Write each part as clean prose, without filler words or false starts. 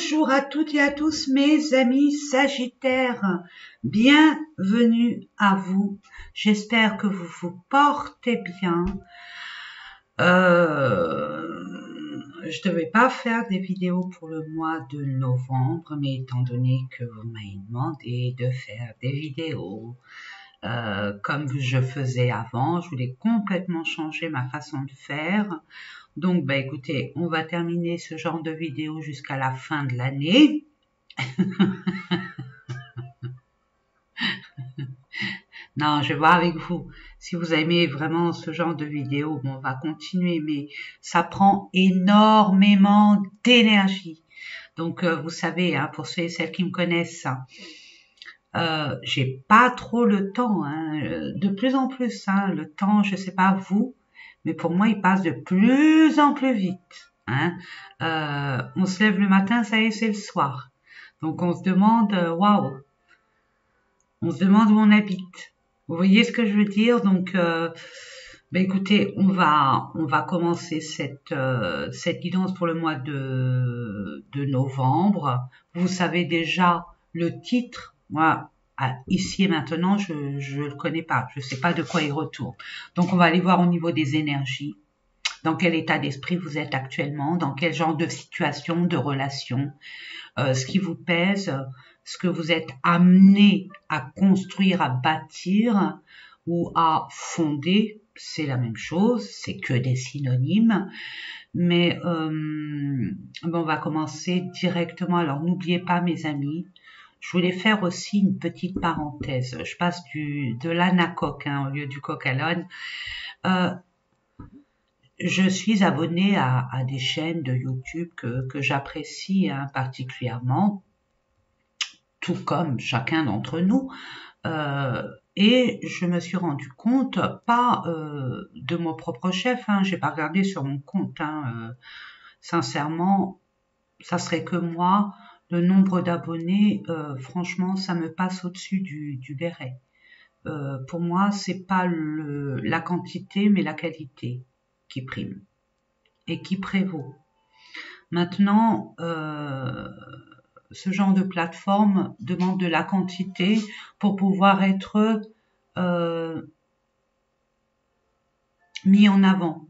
Bonjour à toutes et à tous mes amis Sagittaires, bienvenue à vous, j'espère que vous vous portez bien. Je devais pas faire des vidéos pour le mois de novembre, mais étant donné que vous m'avez demandé de faire des vidéos comme je faisais avant, je voulais complètement changer ma façon de faire. Donc, bah, écoutez, on va terminer ce genre de vidéo jusqu'à la fin de l'année. Non, je vais voir avec vous. Si vous aimez vraiment ce genre de vidéo, bon, on va continuer, mais ça prend énormément d'énergie. Donc, vous savez, hein, pour ceux et celles qui me connaissent, j'ai pas trop le temps, hein, de plus en plus, hein, le temps, je sais pas vous, mais pour moi, il passe de plus en plus vite. Hein. On se lève le matin, ça y est, c'est le soir. Donc on se demande, waouh, on se demande où on habite. Vous voyez ce que je veux dire? Donc, écoutez, on va commencer cette guidance pour le mois de novembre. Vous savez déjà le titre. Moi, ici et maintenant, je le connais pas. Je sais pas de quoi il retourne. Donc, on va aller voir au niveau des énergies. Dans quel état d'esprit vous êtes actuellement, dans quel genre de situation, de relation, ce qui vous pèse, ce que vous êtes amené à construire, à bâtir ou à fonder, c'est la même chose, c'est que des synonymes. Mais on va commencer directement. Alors n'oubliez pas mes amis, je voulais faire aussi une petite parenthèse. Je passe de l'anacoque au lieu du coq à l'âne. Je suis abonnée à des chaînes de YouTube que j'apprécie particulièrement, tout comme chacun d'entre nous. Et je me suis rendu compte, pas de mon propre chef, j'ai pas regardé sur mon compte, sincèrement, ça serait que moi, le nombre d'abonnés, franchement, ça me passe au-dessus du béret. Pour moi, c'est pas la quantité, mais la qualité qui prime et qui prévaut. Maintenant, ce genre de plateforme demande de la quantité pour pouvoir être mis en avant.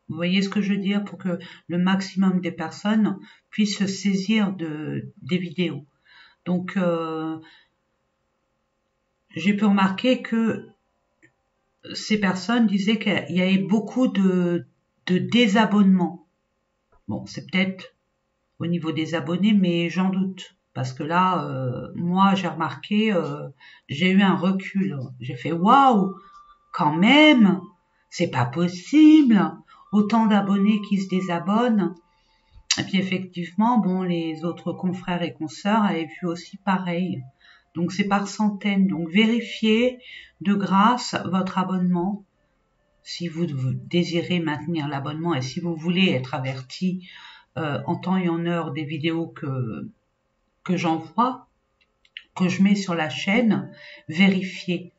Vous voyez ce que je veux dire? Pour que le maximum des personnes puissent se saisir des vidéos. Donc, j'ai pu remarquer que ces personnes disaient qu'il y avait beaucoup de désabonnements. Bon, c'est peut-être au niveau des abonnés, mais j'en doute. Parce que là, moi, j'ai remarqué, j'ai eu un recul. J'ai fait, waouh, quand même, c'est pas possible. Autant d'abonnés qui se désabonnent. Et puis effectivement, bon, les autres confrères et consoeurs avaient vu aussi pareil. Donc c'est par centaines. Donc vérifiez de grâce votre abonnement. Si vous désirez maintenir l'abonnement et si vous voulez être averti en temps et en heure des vidéos que j'envoie, que je mets sur la chaîne, vérifiez.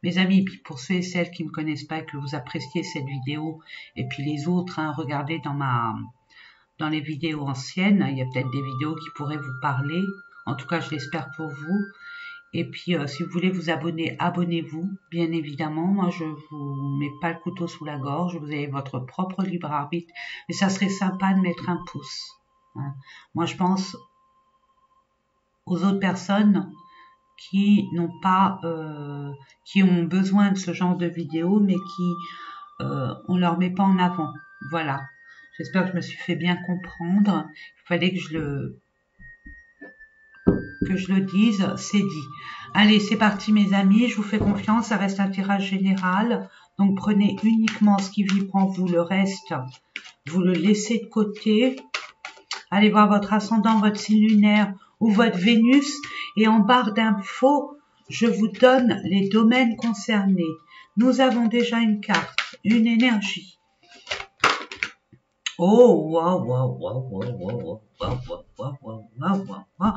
Mes amis, puis pour ceux et celles qui ne me connaissent pas et que vous appréciez cette vidéo, et puis les autres, regardez dans les vidéos anciennes, il y a peut-être des vidéos qui pourraient vous parler. En tout cas, je l'espère pour vous. Et puis, si vous voulez vous abonner, abonnez-vous, bien évidemment. Moi, je vous mets pas le couteau sous la gorge. Vous avez votre propre libre arbitre. Mais ça serait sympa de mettre un pouce. Moi, je pense aux autres personnes qui n'ont pas, qui ont besoin de ce genre de vidéos, mais qui, on leur met pas en avant. Voilà. J'espère que je me suis fait bien comprendre. Il fallait que je le dise, c'est dit. Allez, c'est parti mes amis, je vous fais confiance, ça reste un tirage général. Donc prenez uniquement ce qui vibre en vous, le reste, vous le laissez de côté. Allez voir votre ascendant, votre signe lunaire ou votre Vénus. Et en barre d'infos, je vous donne les domaines concernés. Nous avons déjà une carte, une énergie. Oh, waouh, waouh, waouh, waouh, waouh, waouh, waouh, waouh, waouh, waouh.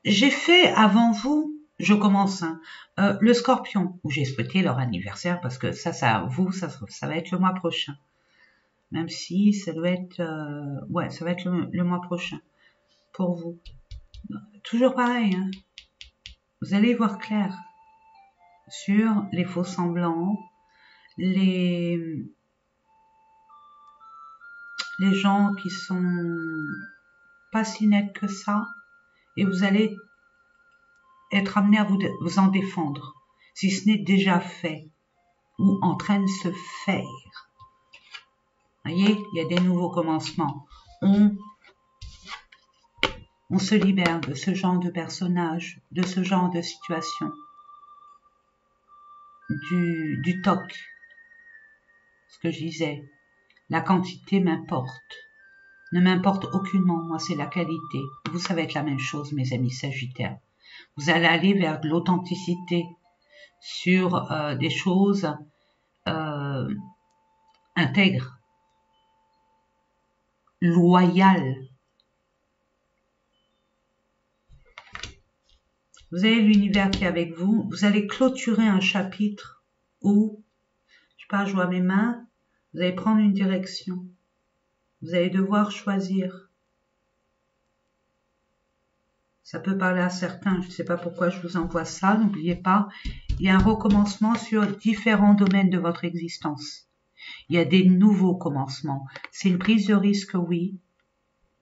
J'ai fait avant vous, je commence, le Scorpion, où j'ai souhaité leur anniversaire, parce que ça va être le mois prochain. Même si ça doit être, ouais, ça va être le mois prochain. pour vous. Toujours pareil, hein. Vous allez voir clair sur les faux semblants, les gens qui sont pas si nets que ça, et vous allez être amené à vous en défendre, si ce n'est déjà fait ou en train de se faire. Voyez, il y a des nouveaux commencements. On se libère de ce genre de personnage, de ce genre de situation, du toc. Ce que je disais, la quantité m'importe, ne m'importe aucunement, moi c'est la qualité. Vous, ça va être la même chose, mes amis Sagittaires. Vous allez aller vers de l'authenticité sur des choses intègres, loyales. Vous avez l'univers qui est avec vous. Vous allez clôturer un chapitre où, je sais pas, je vois mes mains, vous allez prendre une direction. Vous allez devoir choisir. Ça peut parler à certains, je ne sais pas pourquoi je vous envoie ça, n'oubliez pas, il y a un recommencement sur différents domaines de votre existence. Il y a des nouveaux commencements. C'est une prise de risque, oui,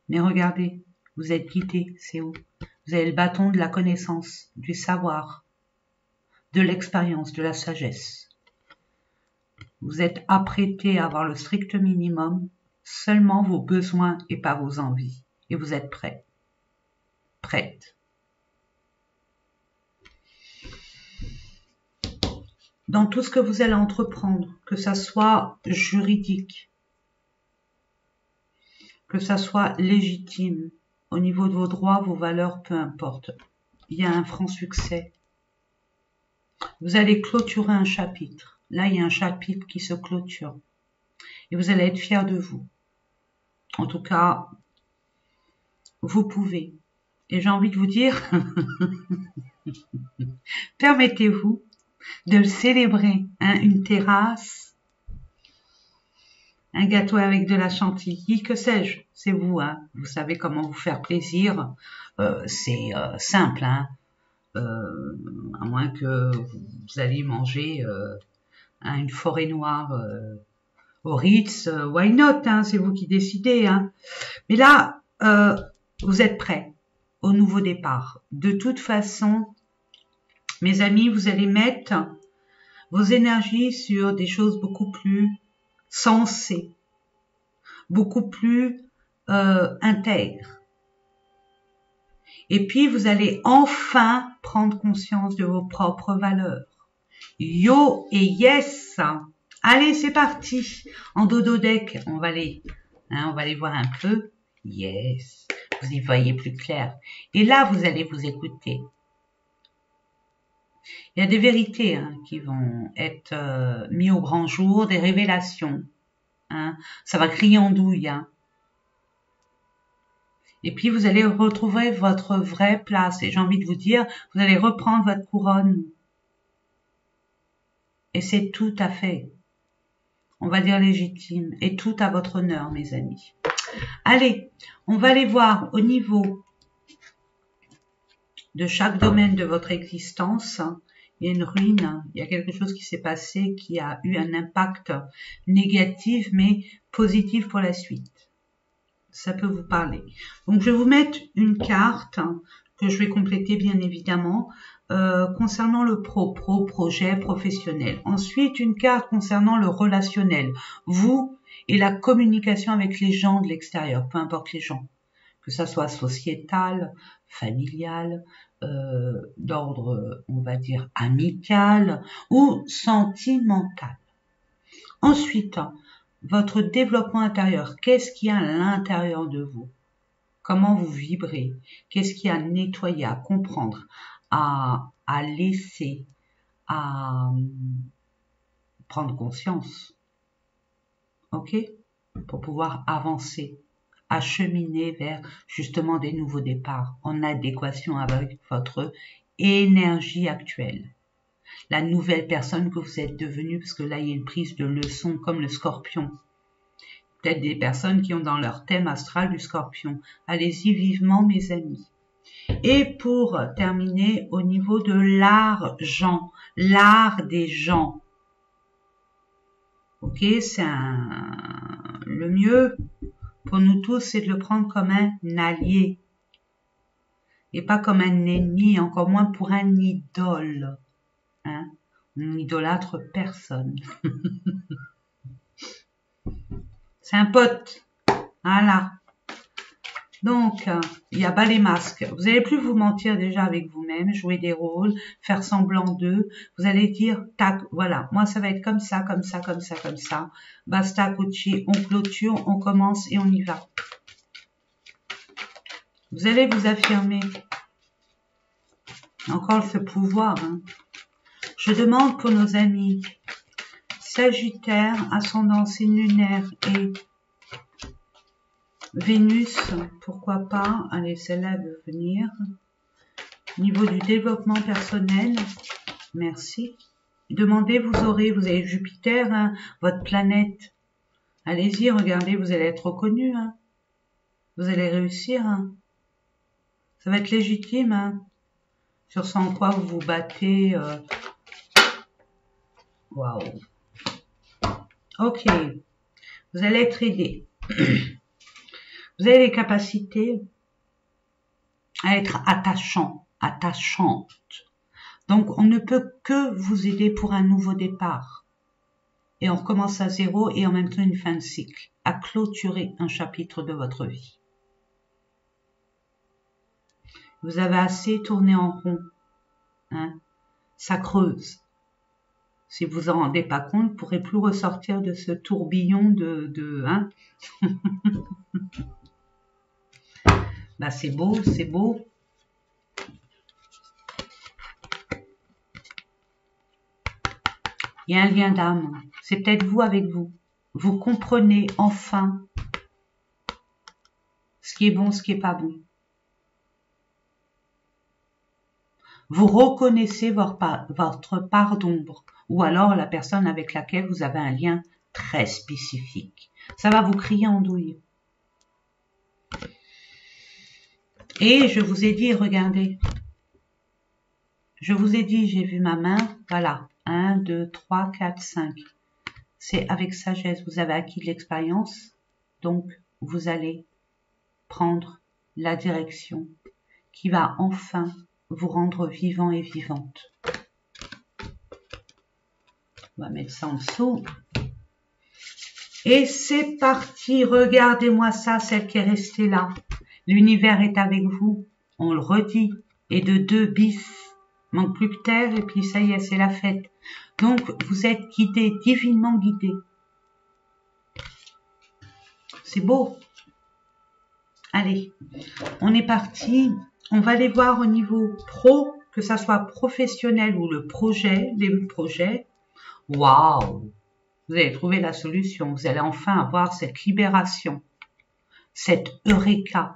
mais regardez, vous êtes guidé, c'est où? Vous avez le bâton de la connaissance, du savoir, de l'expérience, de la sagesse. Vous êtes apprêté à avoir le strict minimum, seulement vos besoins et pas vos envies. Et vous êtes prêt. Prête. Dans tout ce que vous allez entreprendre, que ça soit juridique, que ça soit légitime, au niveau de vos droits, vos valeurs, peu importe. Il y a un franc succès. Vous allez clôturer un chapitre. Là, il y a un chapitre qui se clôture. Et vous allez être fiers de vous. En tout cas, vous pouvez. Et j'ai envie de vous dire, permettez-vous de le célébrer. Hein, une terrasse, un gâteau avec de la chantilly, que sais-je, c'est vous. Hein, vous savez comment vous faire plaisir. C'est simple, hein, à moins que vous alliez manger une forêt noire au Ritz, why not, hein, c'est vous qui décidez. Hein. Mais là, vous êtes prêts au nouveau départ. De toute façon, mes amis, vous allez mettre vos énergies sur des choses beaucoup plus sensées, beaucoup plus intègres. Et puis, vous allez enfin prendre conscience de vos propres valeurs. Yo et yes. Allez, c'est parti. En dodo-deck, on va les voir un peu. Yes. Vous y voyez plus clair. Et là, vous allez vous écouter. Il y a des vérités hein, qui vont être mises au grand jour, des révélations. Hein. Ça va crier en douille. Hein. Et puis, vous allez retrouver votre vraie place. Et j'ai envie de vous dire, vous allez reprendre votre couronne. Et c'est tout à fait, on va dire légitime, et tout à votre honneur, mes amis. Allez, on va aller voir au niveau de chaque domaine de votre existence. Il y a une ruine, il y a quelque chose qui s'est passé qui a eu un impact négatif, mais positif pour la suite. Ça peut vous parler. Donc, je vais vous mettre une carte que je vais compléter bien évidemment concernant le projet professionnel. Ensuite, une carte concernant le relationnel, vous et la communication avec les gens de l'extérieur, peu importe les gens, que ça soit sociétal, familial, d'ordre, on va dire, amical ou sentimental. Ensuite, votre développement intérieur, qu'est-ce qu'il y a à l'intérieur de vous? Comment vous vibrez? Qu'est-ce qu'il y a à nettoyer, à comprendre, à laisser, à prendre conscience? Ok? Pour pouvoir avancer, acheminer vers justement des nouveaux départs en adéquation avec votre énergie actuelle. La nouvelle personne que vous êtes devenue, parce que là, il y a une prise de leçon comme le scorpion. Peut-être des personnes qui ont dans leur thème astral du Scorpion. Allez-y vivement, mes amis. Et pour terminer, au niveau de l'argent, l'art des gens. Ok, c'est le mieux pour nous tous, c'est de le prendre comme un allié. Et pas comme un ennemi, encore moins pour un idole. Hein? On n'idolâtre personne. C'est un pote. Voilà. Donc, il y a bas les masques. Vous n'allez plus vous mentir déjà avec vous-même, jouer des rôles, faire semblant d'eux. Vous allez dire, tac, voilà, moi ça va être comme ça, comme ça, comme ça, comme ça. Basta, Gucci, on clôture, on commence et on y va. Vous allez vous affirmer. Encore ce pouvoir. Hein. Je demande pour nos amis Sagittaire, ascendant signe lunaire et Vénus, pourquoi pas, allez, celle-là veut venir. Niveau du développement personnel, merci. Demandez, vous avez Jupiter, hein, votre planète. Allez-y, regardez, vous allez être reconnu. Hein. Vous allez réussir. Hein. Ça va être légitime. Hein. Sur ce en quoi vous vous battez. Waouh. Ok. Vous allez être aidé. Vous avez les capacités à être attachant, attachante. Donc, on ne peut que vous aider pour un nouveau départ. Et on recommence à zéro et en même temps une fin de cycle. À clôturer un chapitre de votre vie. Vous avez assez tourné en rond. Hein? Ça creuse. Si vous vous en rendez pas compte, vous ne pourrez plus ressortir de ce tourbillon hein? Bah, c'est beau, c'est beau. Il y a un lien d'âme. C'est peut-être vous avec vous. Vous comprenez enfin ce qui est bon, ce qui est pas bon. Vous reconnaissez votre part d'ombre ou alors la personne avec laquelle vous avez un lien très spécifique. Ça va vous crier en douille. Et je vous ai dit, regardez, je vous ai dit, j'ai vu ma main, voilà, 1, 2, 3, 4, 5. C'est avec sagesse, vous avez acquis de l'expérience, donc vous allez prendre la direction qui va enfin vous rendre vivant et vivante. On va mettre ça en dessous. Et c'est parti, regardez-moi ça, celle qui est restée là. L'univers est avec vous, on le redit, et de 2 bis. Manque plus que terre et puis ça y est, c'est la fête. Donc, vous êtes guidé, divinement guidé. C'est beau. Allez, on est parti. On va aller voir au niveau pro, que ça soit professionnel ou le projet, les projets. Waouh! Vous allez trouver la solution. Vous allez enfin avoir cette libération, cette eureka.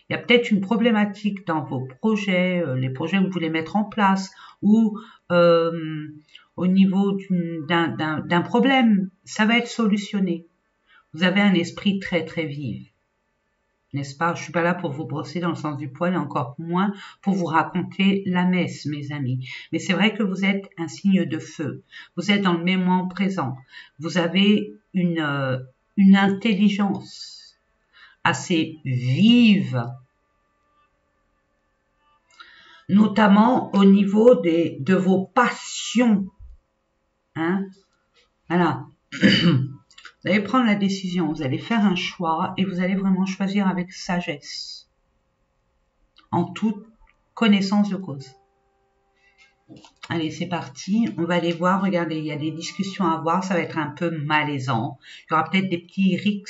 Il y a peut-être une problématique dans vos projets, les projets que vous voulez mettre en place, ou au niveau d'un problème, ça va être solutionné. Vous avez un esprit très très vif, n'est-ce pas? Je suis pas là pour vous brosser dans le sens du poil et encore moins pour vous raconter la messe, mes amis. Mais c'est vrai que vous êtes un signe de feu. Vous êtes dans le moment présent. Vous avez une intelligence assez vive, notamment au niveau de vos passions. Hein? Voilà. Vous allez prendre la décision, vous allez faire un choix et vous allez vraiment choisir avec sagesse, en toute connaissance de cause. Allez, c'est parti, on va aller voir, regardez, il y a des discussions à avoir, ça va être un peu malaisant, il y aura peut-être des petits rics,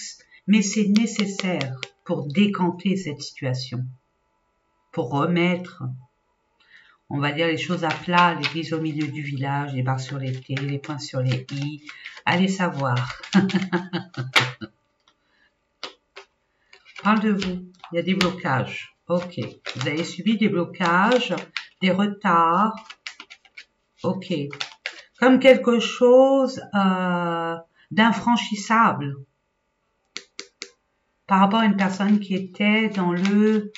mais c'est nécessaire pour décanter cette situation, pour remettre, on va dire les choses à plat, l'église au milieu du village, les barres sur les T, les points sur les I, allez savoir. Parle de vous, il y a des blocages, ok, vous avez subi des blocages, des retards, ok, comme quelque chose d'infranchissable. par rapport à une personne qui était dans le...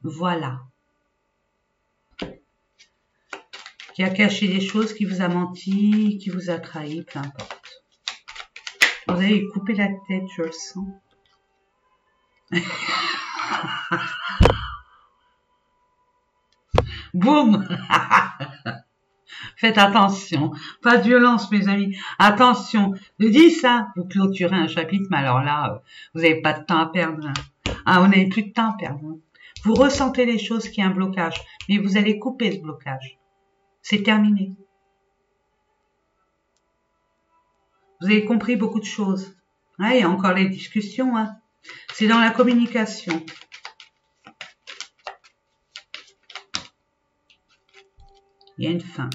Voilà. Qui a caché des choses, qui vous a menti, qui vous a trahi, peu importe. Vous allez lui couper la tête, je le sens. Boum. Faites attention. Pas de violence, mes amis. Attention. Le 10, hein, vous clôturez un chapitre, mais alors là, vous n'avez pas de temps à perdre. Hein. Ah, vous n'avez plus de temps à perdre. Hein. Vous ressentez les choses qu'il y a un blocage, mais vous allez couper ce blocage. C'est terminé. Vous avez compris beaucoup de choses. Ah, il y a encore les discussions. Hein. C'est dans la communication. Il y a une fin.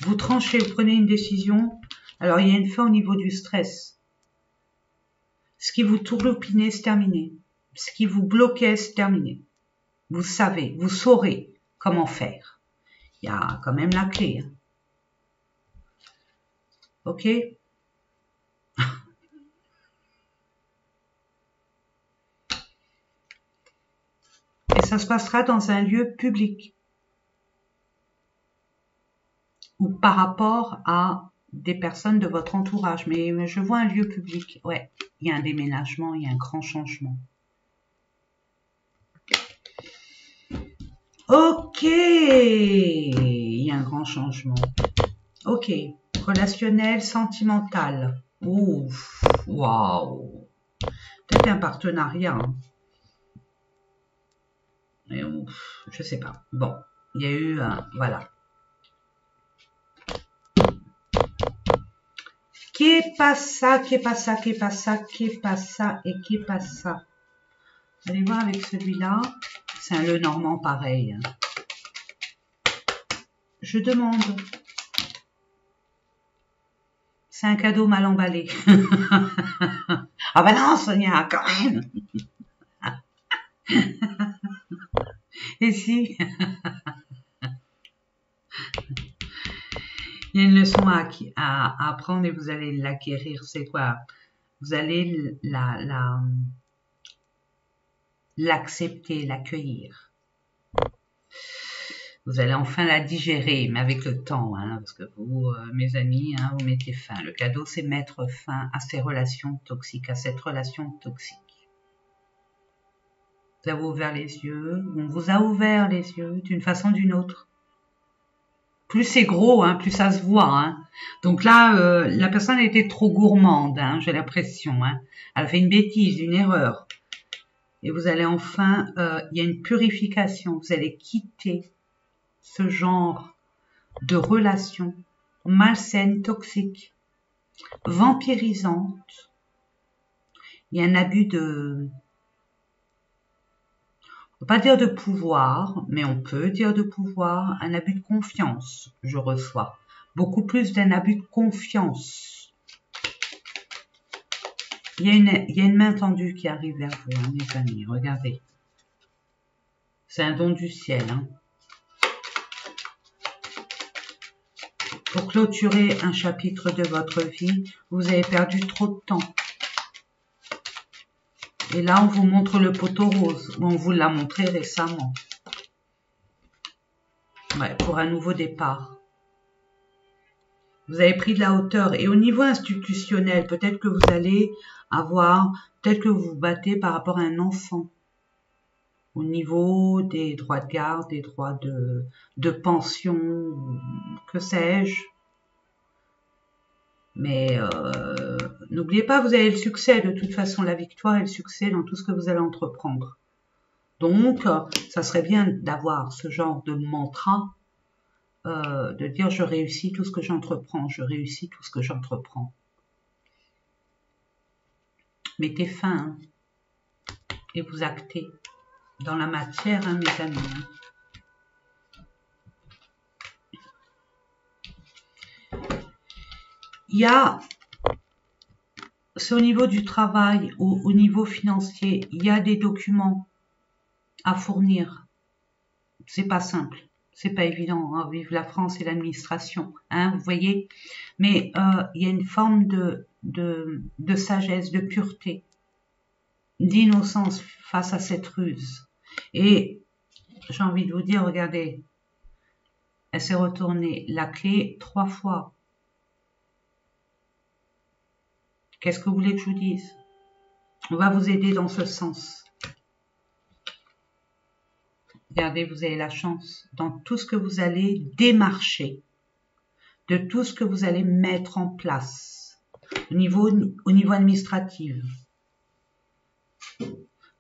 Vous tranchez, vous prenez une décision. Alors, il y a une fin au niveau du stress. Ce qui vous tourlopinait, c'est terminé. Ce qui vous bloquait, c'est terminé. Vous savez, vous saurez comment faire. Il y a quand même la clé. Hein. Ok? Et ça se passera dans un lieu public. Ou par rapport à des personnes de votre entourage. Mais je vois un lieu public. Ouais, il y a un déménagement, il y a un grand changement. Ok, il y a un grand changement. Ok, relationnel, sentimental. Ouf, waouh. Peut-être un partenariat. Hein. Mais ouf, je sais pas. Bon, il y a eu un... Voilà. Qu'est pas ça, qu'est pas ça, qu'est pas ça, qu'est pas ça et qu'est pas ça. Allez voir avec celui-là. C'est un Lenormand pareil. Hein. Je demande. C'est un cadeau mal emballé. Ah ben non, Sonia, quand même. Et si il y a une leçon à apprendre et vous allez l'acquérir. C'est quoi? Vous allez l'accepter, l'accueillir. Vous allez enfin la digérer, mais avec le temps, hein, parce que vous, mes amis, hein, vous mettez fin. Le cadeau, c'est mettre fin à ces relations toxiques, à cette relation toxique. Vous avez ouvert les yeux, on vous a ouvert les yeux d'une façon ou d'une autre. Plus c'est gros, hein, plus ça se voit. Hein. Donc là, la personne a été trop gourmande, hein, j'ai l'impression. Hein. Elle a fait une bêtise, une erreur. Et vous allez enfin, il y a une purification. Vous allez quitter ce genre de relation malsaine, toxique, vampirisante. Il y a un abus de... On ne peut pas dire de pouvoir, mais on peut dire de pouvoir, un abus de confiance, je reçois. Beaucoup plus d'un abus de confiance. Il y a une main tendue qui arrive vers vous, hein, mes amis, regardez. C'est un don du ciel. Hein. Pour clôturer un chapitre de votre vie, vous avez perdu trop de temps. Et là, on vous montre le poteau rose. On vous l'a montré récemment. Ouais, pour un nouveau départ. Vous avez pris de la hauteur. Et au niveau institutionnel, peut-être que vous allez avoir... Peut-être que vous vous battez par rapport à un enfant. Au niveau des droits de garde, des droits de pension, que sais-je. Mais n'oubliez pas, vous avez le succès. De toute façon, la victoire et le succès dans tout ce que vous allez entreprendre. Donc, ça serait bien d'avoir ce genre de mantra, de dire je réussis tout ce que j'entreprends, je réussis tout ce que j'entreprends. Mettez fin hein, et vous actez dans la matière, hein, mes amis. Hein. Il y a, c'est au niveau du travail, au niveau financier, il y a des documents à fournir. C'est pas simple. c'est pas évident, hein, vive la France et l'administration, hein, vous voyez. Mais il y a une forme de sagesse, de pureté, d'innocence face à cette ruse. Et j'ai envie de vous dire, regardez, elle s'est retournée la clé 3 fois. Qu'est-ce que vous voulez que je vous dise? On va vous aider dans ce sens. Regardez, vous avez la chance dans tout ce que vous allez démarcher, de tout ce que vous allez mettre en place au niveau administratif.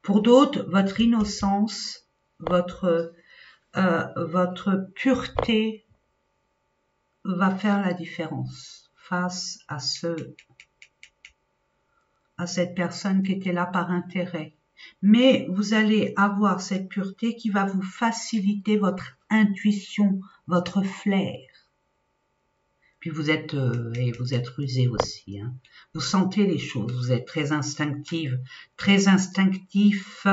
Pour d'autres, votre innocence, votre pureté va faire la différence face à cette personne qui était là par intérêt. Mais vous allez avoir cette pureté qui va vous faciliter votre intuition, votre flair. Puis vous êtes rusé aussi. Hein. Vous sentez les choses, vous êtes très instinctive, très instinctif.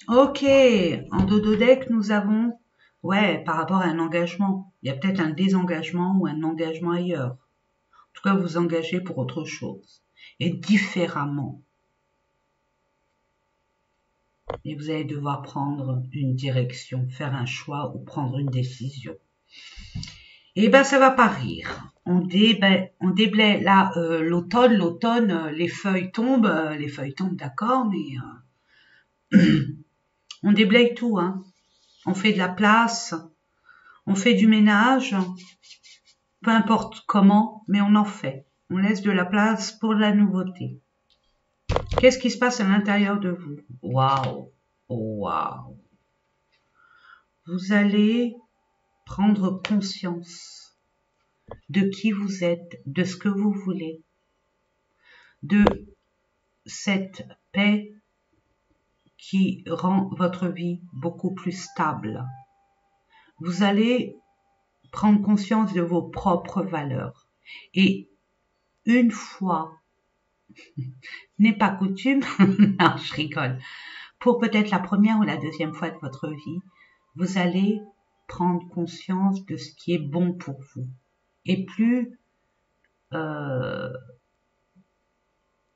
Ok, en dododeck, nous avons, ouais, par rapport à un engagement. Il y a peut-être un désengagement ou un engagement ailleurs. En tout cas, vous vous engagez pour autre chose. Et différemment. Et vous allez devoir prendre une direction, faire un choix ou prendre une décision. Et ben ça va pas rire. On déblaye là l'automne, les feuilles tombent, d'accord, mais on déblaye tout, hein. On fait de la place, on fait du ménage, peu importe comment, mais on en fait. On laisse de la place pour la nouveauté. Qu'est-ce qui se passe à l'intérieur de vous? Waouh, waouh. Vous allez prendre conscience de qui vous êtes, de ce que vous voulez, de cette paix qui rend votre vie beaucoup plus stable. Vous allez prendre conscience de vos propres valeurs. Et une fois, n'est pas coutume, non, je rigole, pour peut-être la première ou la deuxième fois de votre vie, vous allez prendre conscience de ce qui est bon pour vous. Et plus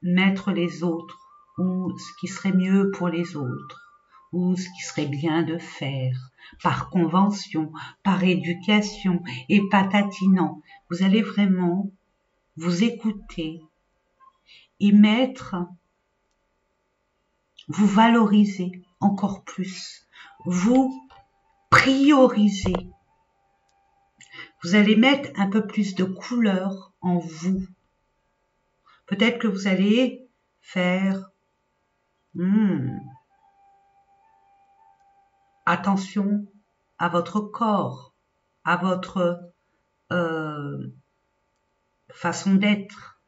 mettre les autres, ou ce qui serait mieux pour les autres, ou ce qui serait bien de faire, par convention, par éducation, et patatinant. Vous allez vraiment vous écouter et vous valoriser encore plus, vous prioriser. Vous allez mettre un peu plus de couleur en vous. Peut-être que vous allez faire attention à votre corps, à votre façon d'être.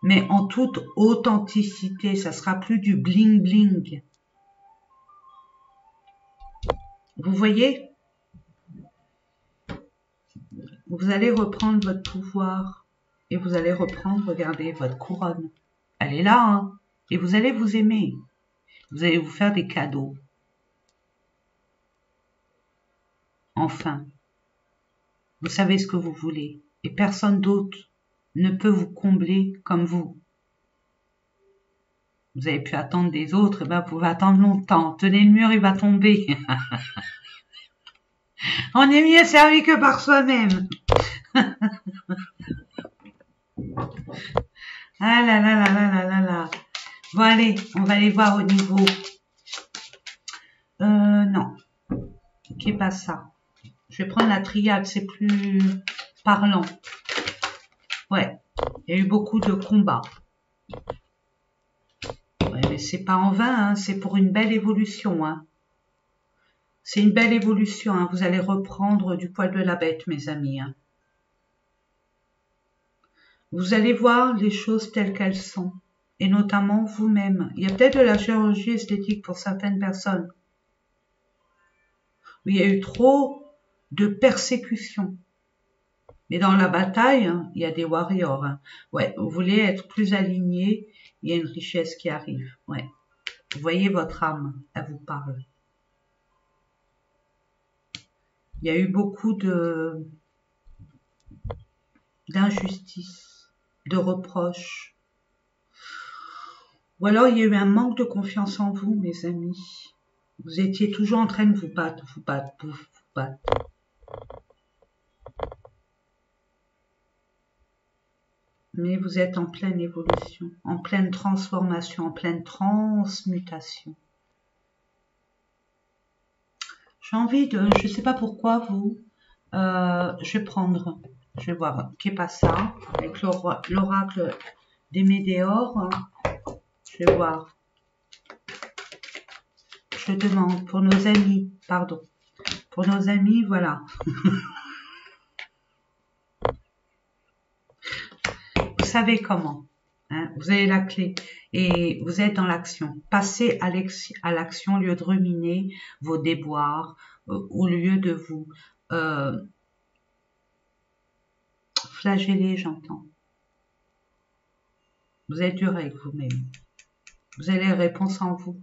Mais en toute authenticité, ça sera plus du bling bling. Vous voyez? Vous allez reprendre votre pouvoir et vous allez reprendre, regardez, votre couronne. Elle est là, hein? Et vous allez vous aimer. Vous allez vous faire des cadeaux. Enfin, vous savez ce que vous voulez et personne d'autre ne peut vous combler comme vous. Vous avez pu attendre des autres, et ben vous pouvez attendre longtemps. Tenez le mur, il va tomber. On est mieux servi que par soi-même. Ah là là là là là là là. Bon allez, on va aller voir au niveau. Non, qui est pas ça. Je vais prendre la triade, c'est plus parlant. Ouais, il y a eu beaucoup de combats. Ouais, mais c'est pas en vain, hein, c'est pour une belle évolution. Hein. C'est une belle évolution. Hein. Vous allez reprendre du poil de la bête, mes amis. Hein. Vous allez voir les choses telles qu'elles sont. Et notamment vous-même. Il y a peut-être de la chirurgie esthétique pour certaines personnes. Il y a eu trop de persécutions. Mais dans la bataille, hein, il y a des warriors. Hein. Ouais, vous voulez être plus aligné, il y a une richesse qui arrive. Ouais. Vous voyez votre âme, elle vous parle. Il y a eu beaucoup d'injustice, de reproches. Ou alors il y a eu un manque de confiance en vous, mes amis. Vous étiez toujours en train de vous battre. Mais vous êtes en pleine évolution, en pleine transformation, en pleine transmutation. J'ai envie de, je ne sais pas pourquoi vous, je vais voir Kepasa avec l'oracle des Médéors. Je vais voir. Je demande pour nos amis, pardon, pour nos amis, voilà. Vous savez comment, hein, vous avez la clé et vous êtes dans l'action. Passez à l'action au lieu de ruminer vos déboires, au lieu de vous flageller, j'entends. Vous êtes dur avec vous-même. Vous avez les réponses en vous.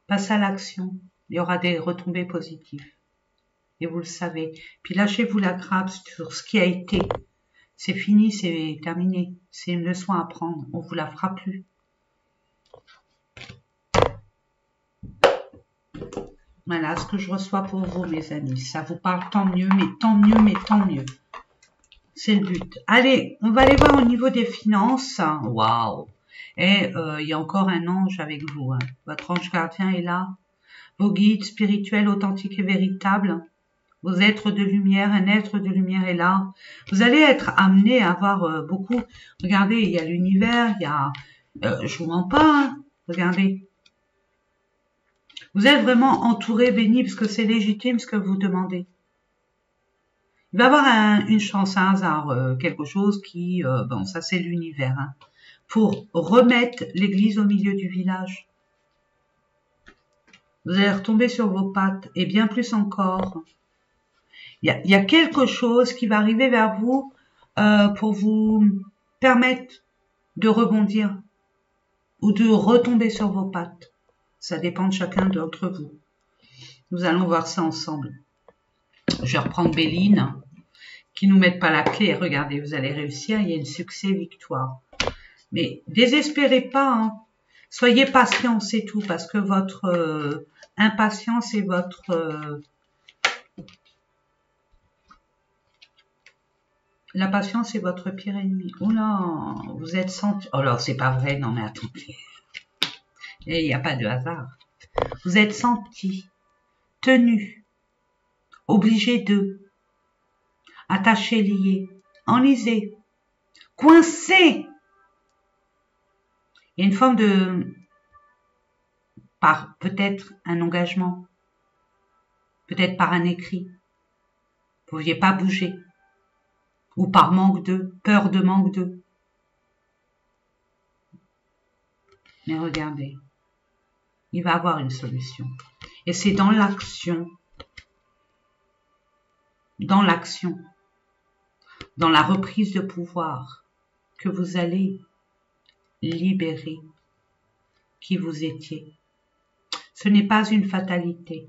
Passez à l'action. Il y aura des retombées positives. Et vous le savez. Puis lâchez-vous la grappe sur ce qui a été. C'est fini, c'est terminé. C'est une leçon à prendre. On ne vous la fera plus. Voilà ce que je reçois pour vous, mes amis. Ça vous parle, tant mieux, mais tant mieux, mais tant mieux. C'est le but. Allez, on va aller voir au niveau des finances. Waouh! Et il y a encore un ange avec vous. Hein. Votre ange gardien est là. Vos guides spirituels, authentiques et véritables. Vos êtres de lumière, un être de lumière est là. Vous allez être amené à avoir beaucoup. Regardez, il y a l'univers, il y a... je vous mens pas, hein. Regardez. Vous êtes vraiment entouré, béni, parce que c'est légitime ce que vous demandez. Il va y avoir une chance, un hasard, quelque chose qui... bon, ça c'est l'univers. Hein, pour remettre l'église au milieu du village. Vous allez retomber sur vos pattes, et bien plus encore. Il y a quelque chose qui va arriver vers vous pour vous permettre de rebondir ou de retomber sur vos pattes. Ça dépend de chacun d'entre vous. Nous allons voir ça ensemble. Je vais reprendre Béline, qui nous mette pas la clé. Regardez, vous allez réussir, il y a une succès-victoire. Mais désespérez pas, hein. Soyez patient, c'est tout, parce que votre impatience et votre... la patience est votre pire ennemi. Oh là, vous êtes senti... Oh là, c'est pas vrai, non mais attendez. Et il n'y a pas de hasard. Vous êtes senti, tenu, obligé de, attaché, lié, enlisé, coincé. Il y a une forme de... par peut-être un engagement, peut-être par un écrit. Vous ne pouviez pas bouger. Ou par manque de, peur de manque de. Mais regardez, il va avoir une solution. Et c'est dans l'action, dans la reprise de pouvoir, que vous allez libérer qui vous étiez. Ce n'est pas une fatalité.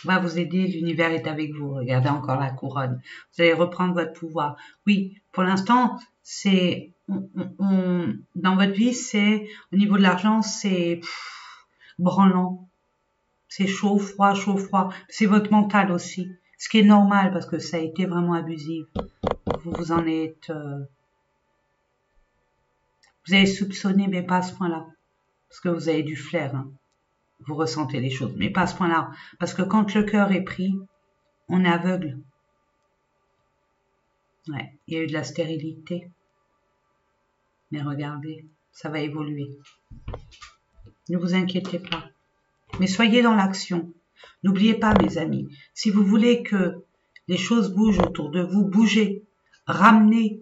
On va vous aider, l'univers est avec vous. Regardez encore la couronne. Vous allez reprendre votre pouvoir. Oui, pour l'instant, c'est... dans votre vie, c'est... Au niveau de l'argent, c'est... branlant. C'est chaud, froid, chaud, froid. C'est votre mental aussi. Ce qui est normal, parce que ça a été vraiment abusif. Vous en êtes... Vous avez soupçonné, mais pas à ce point-là. Parce que vous avez du flair, hein. Vous ressentez les choses, mais pas à ce point-là. Parce que quand le cœur est pris, on est aveugle. Ouais, il y a eu de la stérilité. Mais regardez, ça va évoluer. Ne vous inquiétez pas. Mais soyez dans l'action. N'oubliez pas, mes amis, si vous voulez que les choses bougent autour de vous, bougez, ramenez,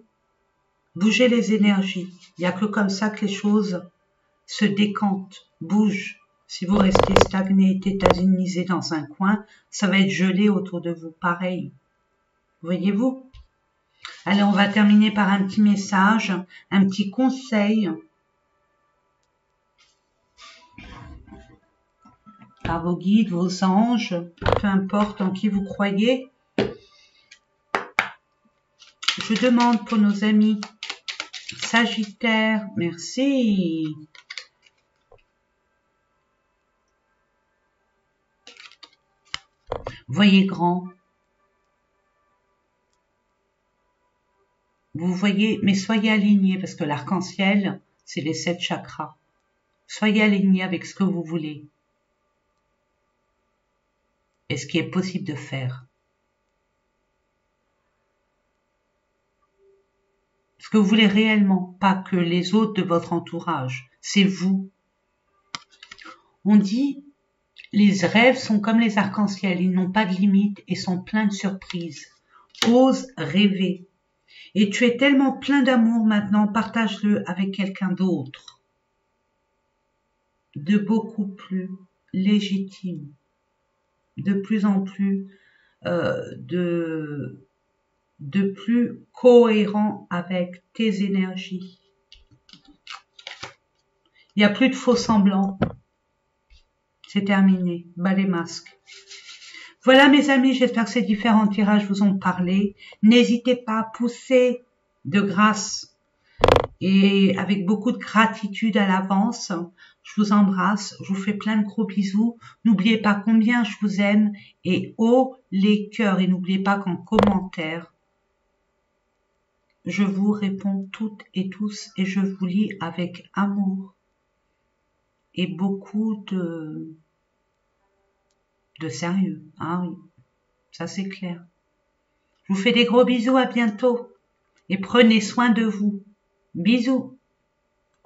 bougez les énergies. Il n'y a que comme ça que les choses se décantent, bougent. Si vous restez stagné, tétanisé dans un coin, ça va être gelé autour de vous, pareil. Voyez-vous? Allez, on va terminer par un petit message, un petit conseil. Par vos guides, vos anges, peu importe en qui vous croyez. Je demande pour nos amis Sagittaire, merci. Voyez grand. Vous voyez, mais soyez alignés parce que l'arc-en-ciel, c'est les 7 chakras. Soyez alignés avec ce que vous voulez et ce qui est possible de faire. Ce que vous voulez réellement, pas que les autres de votre entourage, c'est vous. On dit, les rêves sont comme les arcs-en-ciel, ils n'ont pas de limite et sont pleins de surprises. Ose rêver. Et tu es tellement plein d'amour maintenant, partage-le avec quelqu'un d'autre. De beaucoup plus légitime. De plus en plus, de plus cohérent avec tes énergies. Il n'y a plus de faux semblants. C'est terminé. Bas les masques. Voilà mes amis, j'espère que ces différents tirages vous ont parlé. N'hésitez pas à pousser de grâce et avec beaucoup de gratitude à l'avance. Je vous embrasse, je vous fais plein de gros bisous. N'oubliez pas combien je vous aime et haut les cœurs. Et n'oubliez pas qu'en commentaire, je vous réponds toutes et tous et je vous lis avec amour et beaucoup de sérieux. Ah oui, ça c'est clair. Je vous fais des gros bisous, à bientôt et prenez soin de vous. Bisous.